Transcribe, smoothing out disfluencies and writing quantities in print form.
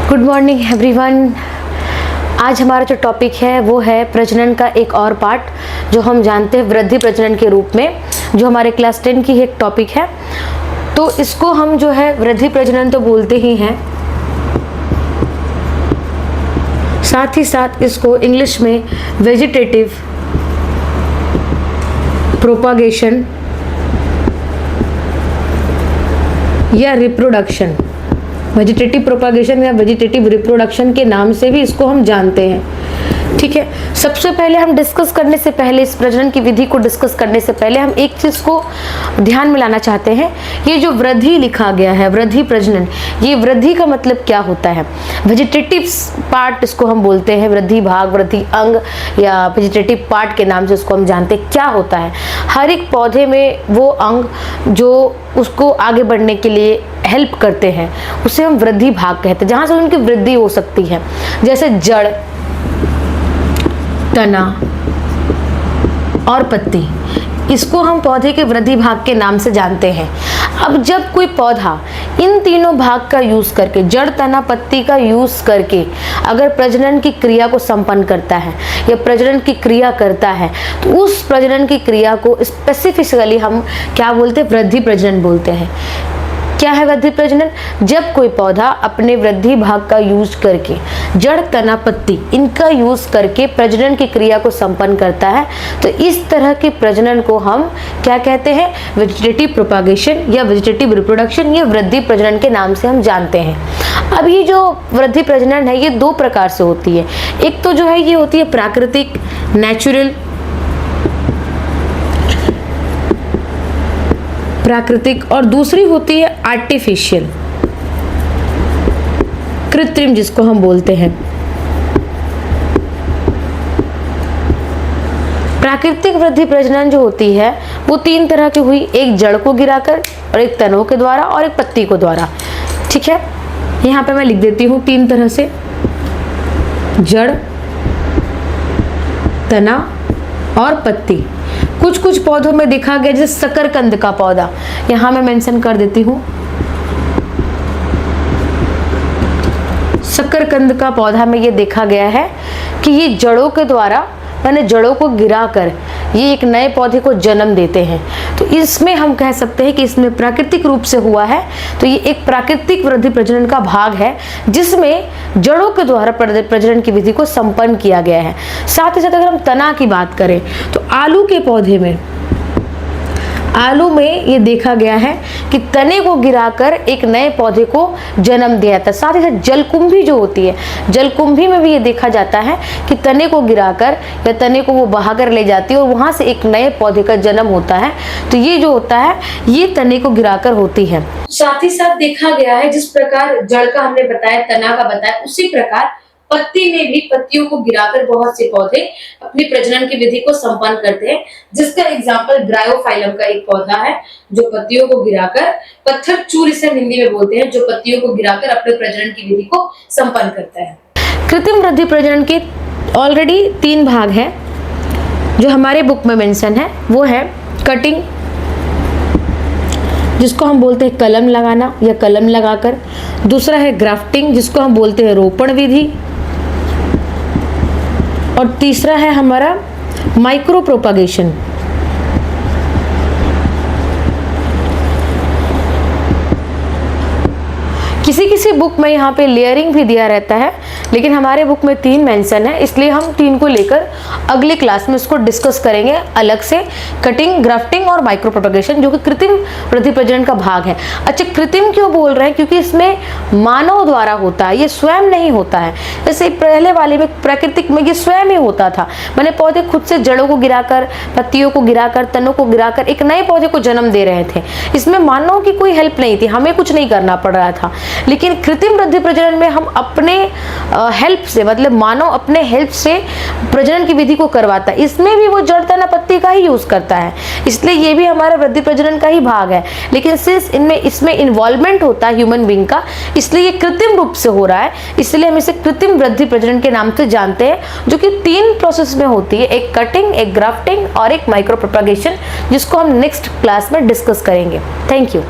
Good morning everyone. आज हमारा जो टॉपिक है वो है प्रजनन का एक और पार्ट जो हम जानते हैं वृद्धि प्रजनन के रूप में, जो हमारे क्लास 10 की एक टॉपिक है। तो इसको हम जो है वृद्धि प्रजनन तो बोलते ही हैं, साथ ही साथ इसको इंग्लिश में वेजिटेटिव प्रोपागेशन या रिप्रोडक्शन, वेजिटेटिव प्रोपागेशन या वेजिटेटिव रिप्रोडक्शन के नाम से भी इसको हम जानते हैं। ठीक है, सबसे पहले हम डिस्कस करने से पहले, इस प्रजनन की विधि को डिस्कस करने से पहले हम एक चीज को ध्यान में लाना चाहते हैं। ये जो वृद्धि लिखा गया है, वृद्धि प्रजनन, ये वृद्धि का मतलब क्या होता है? वेजिटेटिव पार्ट इसको हम बोलते हैं, वृद्धि भाग, वृद्धि अंग या वेजिटेटिव पार्ट के नाम से इसको हम जानते हैं। क्या होता है? हर एक पौधे में वो अंग जो उसको आगे बढ़ने के लिए हेल्प करते हैं उसे हम वृद्धि भाग कहते हैं, जहां से उनकी वृद्धि हो सकती है। जैसे जड़, तना और पत्ती, इसको हम पौधे के वृद्धि भाग के नाम से जानते हैं। अब जब कोई पौधा इन तीनों भाग का यूज करके, जड़, तना, पत्ती का यूज करके अगर प्रजनन की क्रिया को संपन्न करता है या प्रजनन की क्रिया करता है, तो उस प्रजनन की क्रिया को स्पेसिफिकली हम क्या बोलते हैं? वृद्धि प्रजनन बोलते हैं। क्या है वृद्धि प्रजनन? जब कोई पौधा अपने वृद्धि भाग का यूज करके, जड़, तना, पत्ती, इनका यूज करके प्रजनन की क्रिया को संपन्न करता है, तो इस तरह के प्रजनन को हम क्या कहते हैं? वेजिटेटिव प्रोपागेशन या वेजिटेटिव रिप्रोडक्शन या वृद्धि प्रजनन के नाम से हम जानते हैं। अब ये जो वृद्धि प्रजनन है ये दो प्रकार से होती है। एक तो जो है ये होती है प्राकृतिक, नेचुरल, प्राकृतिक, और दूसरी होती है आर्टिफिशियल, कृत्रिम, जिसको हम बोलते हैं। प्राकृतिक वृद्धि प्रजनन जो होती है वो तीन तरह की हुई, एक जड़ को गिराकर और एक तनों के द्वारा और एक पत्ती को द्वारा। ठीक है, यहाँ पे मैं लिख देती हूँ तीन तरह से, जड़, तना और पत्ती। कुछ कुछ पौधों में देखा गया, जैसे शकरकंद का पौधा, यहां मैं मेंशन कर देती हूं, शकरकंद का पौधा में ये देखा गया है कि ये जड़ों के द्वारा, मैंने जड़ों को गिराकर ये एक नए पौधे को जन्म देते हैं। तो इसमें हम कह सकते हैं कि इसमें प्राकृतिक रूप से हुआ है। तो ये एक प्राकृतिक वृद्धि प्रजनन का भाग है जिसमें जड़ों के द्वारा प्रजनन की विधि को संपन्न किया गया है। साथ ही साथ अगर हम तना की बात करें तो आलू के पौधे में, आलू में ये देखा गया है कि तने को गिराकर एक नए पौधे को जन्म दिया जाता है। साथ ही साथ जलकुंभी जो होती है, जलकुंभी में भी ये देखा जाता है कि तने को गिराकर या तने को वो बहाकर ले जाती है और वहां से एक नए पौधे का जन्म होता है। तो ये जो होता है ये तने को गिराकर होती है। साथ ही साथ देखा गया है जिस प्रकार जड़ का हमने बताया, तना का बताया, उसी प्रकार पत्ती में भी पत्तियों को गिराकर बहुत से पौधे अपनी प्रजनन की विधि को संपन्न करते हैं, जिसका एग्जाम्पल ब्रायोफाइलम का एक पौधा है जो पत्तियों को गिराकर, पत्थर चूर इसे हिंदी में बोलते हैं, जो पत्तियों को गिराकर अपने प्रजनन की विधि को संपन्न करता है। कृत्रिम वृद्धि प्रजनन के ऑलरेडी तीन भाग हैं जो हमारे बुक में मेंशन है। वो है कटिंग, जिसको हम बोलते हैं कलम लगाना या कलम लगाकर। दूसरा है ग्राफ्टिंग, जिसको हम बोलते हैं रोपण विधि। और तीसरा है हमारा माइक्रो प्रोपागेशन। किसी किसी बुक में यहाँ पे लेयरिंग भी दिया रहता है, लेकिन हमारे बुक में तीन मेंशन है, इसलिए हम तीन को लेकर अगले क्लास में इसको डिस्कस करेंगे अलग से। कटिंग, ग्राफ्टिंग और माइक्रो प्रोपगेशन, जो कि कृत्रिम वृद्धि प्रजनन का भाग है। अच्छा, कृत्रिम क्यों बोल रहे हैं? क्योंकि इसमें मानव द्वारा होता है, ये स्वयं नहीं होता है। जैसे पहले वाले में प्राकृतिक में ये स्वयं ही होता था, मैंने पौधे खुद से जड़ों को गिराकर, पत्तियों को गिराकर, तनों को गिराकर एक नए पौधे को जन्म दे रहे थे। इसमें मानव की कोई हेल्प नहीं थी, हमें कुछ नहीं करना पड़ रहा था। लेकिन कृत्रिम वृद्धि प्रजनन में हम अपने हेल्प से, मतलब मानव अपने हेल्प से प्रजनन की विधि को करवाता है। इसमें भी वो जड़, तना, पत्ती का ही यूज करता है, इसलिए ये भी हमारा वृद्धि प्रजनन का ही भाग है। लेकिन सिर्फ इसमें इन्वॉल्वमेंट होता है ह्यूमन बीइंग का, इसलिए ये कृत्रिम रूप से हो रहा है, इसलिए हम इसे कृत्रिम वृद्धि प्रजनन के नाम से जानते हैं, जो कि तीन प्रोसेस में होती है, एक कटिंग, एक ग्राफ्टिंग और एक माइक्रो प्रोपगेशन, जिसको हम नेक्स्ट क्लास में डिस्कस करेंगे। Thank you.